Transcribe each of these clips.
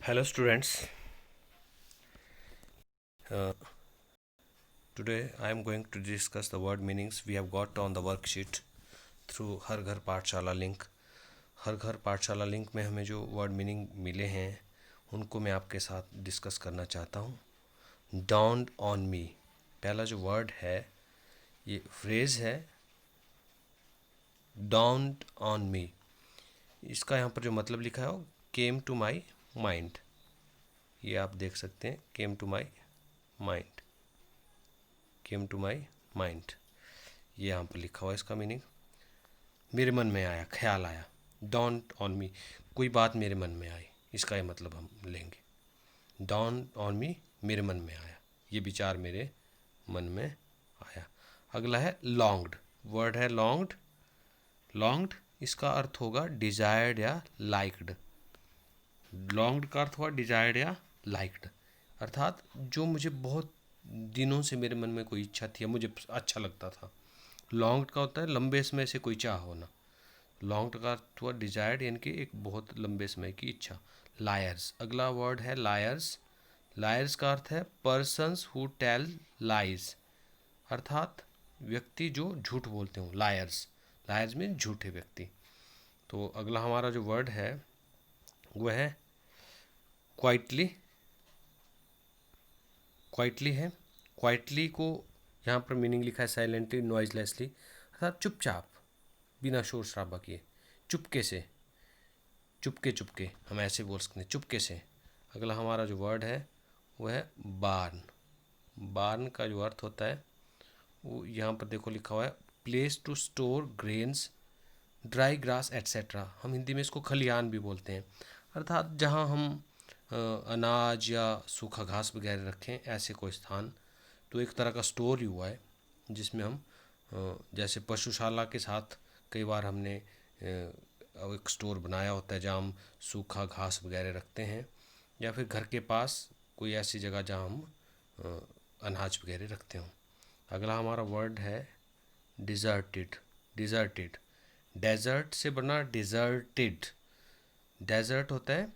Hello, students. Uh, Today I am going to discuss the word meanings we have got on the worksheet through हर घर पाठशाला link. हर घर पाठशाला link में हमें जो वर्ड मीनिंग मिले हैं उनको मैं आपके साथ डिस्कस करना चाहता हूँ। Dawned on me, पहला जो वर्ड है ये फ्रेज है dawned on me। इसका यहाँ पर जो मतलब लिखा है वो came to my mind, ये आप देख सकते हैं। came to my mind, came to my mind, ये यहाँ पर लिखा हुआ है। इसका मीनिंग मेरे मन में आया, ख्याल आया। डॉन्ट ऑन मी, कोई बात मेरे मन में आई, इसका ये मतलब हम लेंगे। डॉन्ट ऑन मी, मेरे मन में आया, ये विचार मेरे मन में आया। अगला है लॉन्ग्ड, वर्ड है लॉन्ग्ड। लॉन्ग्ड इसका अर्थ होगा डिजायर्ड या लाइक्ड। लॉन्ग्ड का अर्थ हुआ डिजायर्ड या लाइक्ड, अर्थात जो मुझे बहुत दिनों से मेरे मन में कोई इच्छा थी या मुझे अच्छा लगता था। लॉन्ग्ड का होता है लंबे समय से कोई चाह होना। लॉन्ग्ड का अर्थ हुआ डिजायर्ड, यानी कि एक बहुत लंबे समय की इच्छा। लायर्स, अगला वर्ड है लायर्स। लायर्स का अर्थ है पर्सन्स हु टेल लाइज, अर्थात व्यक्ति जो झूठ बोलते हो। लायर्स, लायर्स में झूठे व्यक्ति। तो अगला हमारा जो वर्ड है वह है क्वाइटली। क्वाइटली है, क्वाइटली को यहाँ पर मीनिंग लिखा है साइलेंटली, नॉइजलेसली, अर्थात चुपचाप, बिना शोर शराबा किए, चुपके से, चुपके चुपके, हम ऐसे बोल सकते हैं, चुपके से। अगला हमारा जो वर्ड है वह है बार्न। बार्न का जो अर्थ होता है वो यहाँ पर देखो लिखा हुआ है place to store grains, dry grass etcetera. हम हिंदी में इसको खलिहान भी बोलते हैं, अर्थात जहाँ हम अनाज या सूखा घास वगैरह रखें, ऐसे कोई स्थान। तो एक तरह का स्टोर ही हुआ है जिसमें हम जैसे पशुशाला के साथ कई बार हमने एक स्टोर बनाया होता है जहाँ हम सूखा घास वगैरह रखते हैं, या फिर घर के पास कोई ऐसी जगह जहाँ हम अनाज वगैरह रखते हों। अगला हमारा वर्ड है डिज़र्टेड। डिज़र्टेड, डेजर्ट से बना डिज़र्टेड। डेजर्ट होता है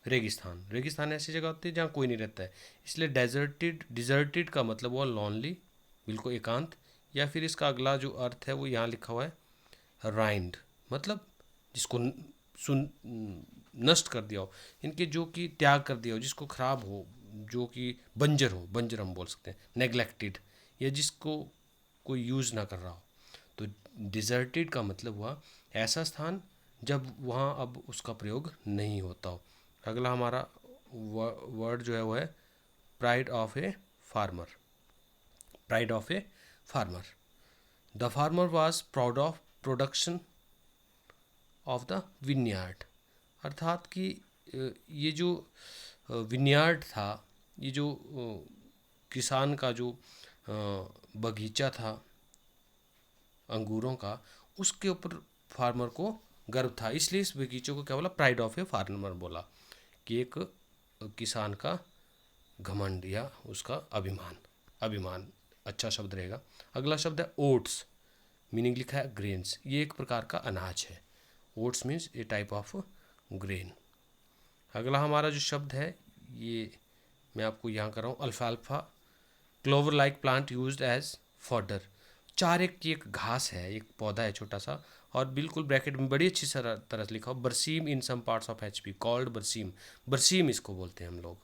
रेगिस्तान, रेगिस्तान ऐसी जगह होती है जहाँ कोई नहीं रहता है, इसलिए डेजर्टेड, डिजर्टेड का मतलब हुआ लॉनली, बिल्कुल एकांत। या फिर इसका अगला जो अर्थ है वो यहाँ लिखा हुआ है राइंड, मतलब जिसको सुन नष्ट कर दिया हो, इनके जो कि त्याग कर दिया हो, जिसको खराब हो, जो कि बंजर हो, बंजर हम बोल सकते हैं। नेग्लेक्टेड, या जिसको कोई यूज़ ना कर रहा हो। तो डिजर्टेड का मतलब हुआ ऐसा स्थान जब वहाँ अब उसका प्रयोग नहीं होता हो। अगला हमारा वर्ड जो है वो है pride of a farmer. Pride of a farmer, the farmer was proud of production of the vineyard, अर्थात कि ये जो विनयार्ड था, ये जो किसान का जो बगीचा था अंगूरों का, उसके ऊपर फार्मर को गर्व था, इसलिए इस बगीचे को क्या बोला, प्राइड ऑफ ए फार्मर बोला, कि एक किसान का घमंड या उसका अभिमान। अभिमान अच्छा शब्द रहेगा। अगला शब्द है ओट्स, मीनिंग लिखा है ग्रेन्स, ये एक प्रकार का अनाज है। Oats means A type of grain. अगला हमारा जो शब्द है ये मैं आपको यहाँ कर रहा हूँ अल्फाल्फा, clover like plant used as fodder. चारे की एक घास है, एक पौधा है छोटा सा, और बिल्कुल ब्रैकेट में बड़ी अच्छी तरह से लिखा हो berseem in some parts of HP called berseem. Berseem इसको बोलते हैं हम लोग।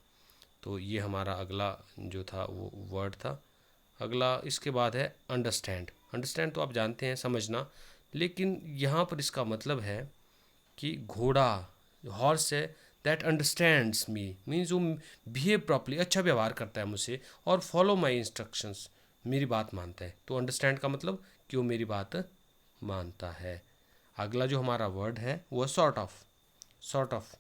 तो ये हमारा अगला जो था वो वर्ड था। अगला इसके बाद है अंडरस्टैंड। अंडरस्टैंड तो आप जानते हैं, समझना, लेकिन यहाँ पर इसका मतलब है कि घोड़ा, हॉर्स है दैट अंडरस्टैंड्स मी, मीन्स वो बिहेव प्रॉपरली, अच्छा व्यवहार करता है मुझसे, और फॉलो माई इंस्ट्रक्शंस, मेरी बात मानता है। तो अंडरस्टैंड का मतलब कि वो मेरी बात मानता है। अगला जो हमारा वर्ड है वो सॉर्ट ऑफ। सॉर्ट ऑफ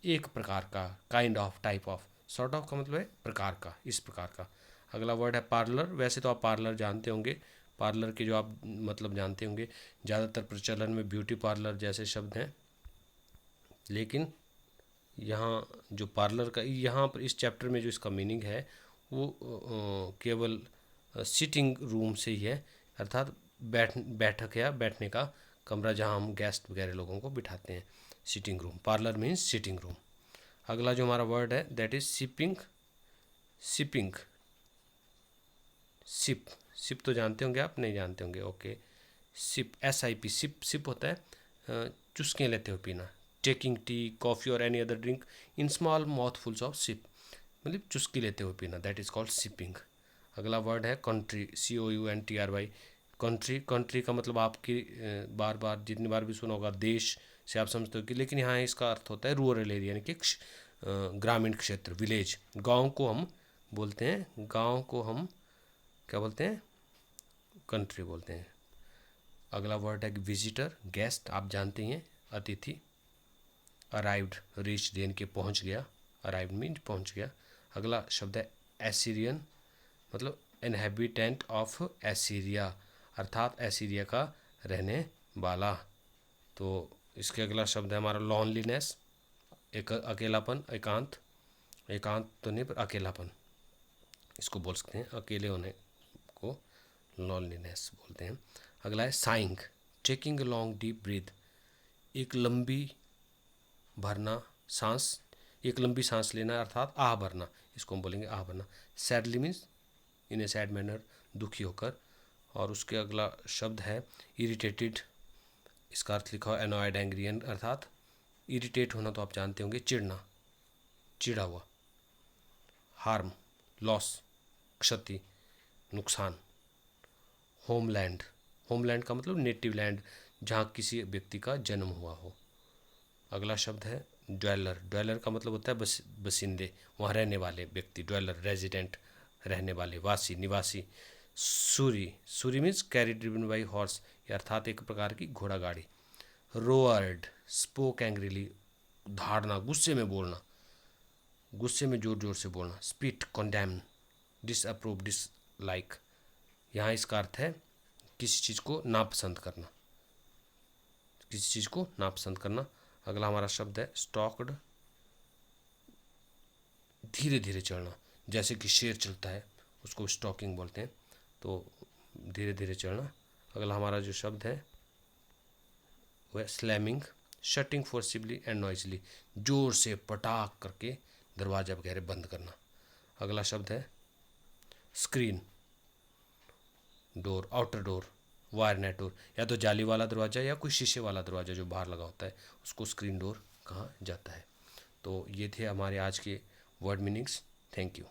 एक प्रकार का, kind of, type of. Sort of का मतलब है प्रकार का, इस प्रकार का। अगला वर्ड है पार्लर। वैसे तो आप पार्लर जानते होंगे, पार्लर के जो आप मतलब जानते होंगे, ज़्यादातर प्रचलन में ब्यूटी पार्लर जैसे शब्द हैं, लेकिन यहाँ जो पार्लर का, यहाँ पर इस चैप्टर में जो इसका मीनिंग है वो केवल सिटिंग रूम से ही है, अर्थात बैठक या बैठने का कमरा जहाँ हम गेस्ट वगैरह लोगों को बिठाते हैं। Sitting room, parlour means sitting room. अगला जो हमारा वर्ड है that is shipping. Shipping, ship, ship तो जानते होंगे आप, नहीं जानते होंगे, okay. Sip, SIP, sip, sip होता है चुस्कियाँ लेते हुए पीना। टेकिंग टी, कॉफ़ी और any other drink in small mouthfuls of sip, मतलब चुस्की लेते हुए पीना, दैट इज़ कॉल्ड सिपिंग। अगला वर्ड है कंट्री, COUNTRY। कंट्री, कंट्री का मतलब आपकी बार बार जितनी बार भी सुना होगा देश से आप समझते हो कि, लेकिन यहाँ इसका अर्थ होता है रूरल एरिया, यानी कि ग्रामीण क्षेत्र, विलेज। गांव को हम बोलते हैं, गांव को हम क्या बोलते हैं, कंट्री बोलते हैं। अगला वर्ड है विजिटर, गेस्ट, आप जानते हैं अतिथि। अराइव्ड, रीच यानी कि पहुंच गया, अराइव्ड मीन पहुंच गया। अगला शब्द है एसीरियन, मतलब इनहेबिटेंट ऑफ एसीरिया, अर्थात एसीरिया का रहने वाला। तो इसके अगला शब्द है हमारा लॉनलीनेस, एक अकेलापन, एकांत, एकांत तो नहीं पर अकेलापन, इसको बोल सकते हैं, अकेले होने को लॉनलीनेस बोलते हैं। अगला है saying, taking a long deep breath, एक लंबी भरना सांस, एक लंबी सांस लेना अर्थात आह भरना, इसको हम बोलेंगे आह भरना। Sadly means in A sad manner, दुखी होकर। और उसके अगला शब्द है इरिटेटेड, इसका अर्थ लिखा हो एनॉयड, एंग्री, अर्थात इरिटेट होना तो आप जानते होंगे, चिढ़ना, चिढ़ा हुआ। हार्म, लॉस, क्षति, नुकसान। होमलैंड, होमलैंड का मतलब नेटिव लैंड, जहाँ किसी व्यक्ति का जन्म हुआ हो। अगला शब्द है ड्वेलर, ड्वेलर का मतलब होता है बसिंदे, वहाँ रहने वाले व्यक्ति, ड्वेलर, रेजिडेंट, रहने वाले, वासी, निवासी। Suri, Suri means carry driven by horse, अर्थात एक प्रकार की घोड़ा गाड़ी। रोअर्ड, स्पोक एंग्रीली, धाड़ना, गुस्से में बोलना, गुस्से में जोर जोर से बोलना। स्पिट, कंडेम, डिसअप्रूव, डिसलाइक, यहाँ इसका अर्थ है किसी चीज़ को नापसंद करना, किसी चीज़ को नापसंद करना। अगला हमारा शब्द है स्टॉक्ड, धीरे धीरे चलना, जैसे कि शेर चलता है उसको स्टॉकिंग बोलते हैं, तो धीरे धीरे चलना। अगला हमारा जो शब्द है वो है slamming, shutting forcibly and noisily, जोर से पटाख करके दरवाजा वगैरह बंद करना। अगला शब्द है screen, door, outer door, wire net door, या तो जाली वाला दरवाज़ा या कोई शीशे वाला दरवाज़ा जो बाहर लगा होता है उसको स्क्रीन डोर कहा जाता है। तो ये थे हमारे आज के वर्ड मीनिंग्स। Thank you.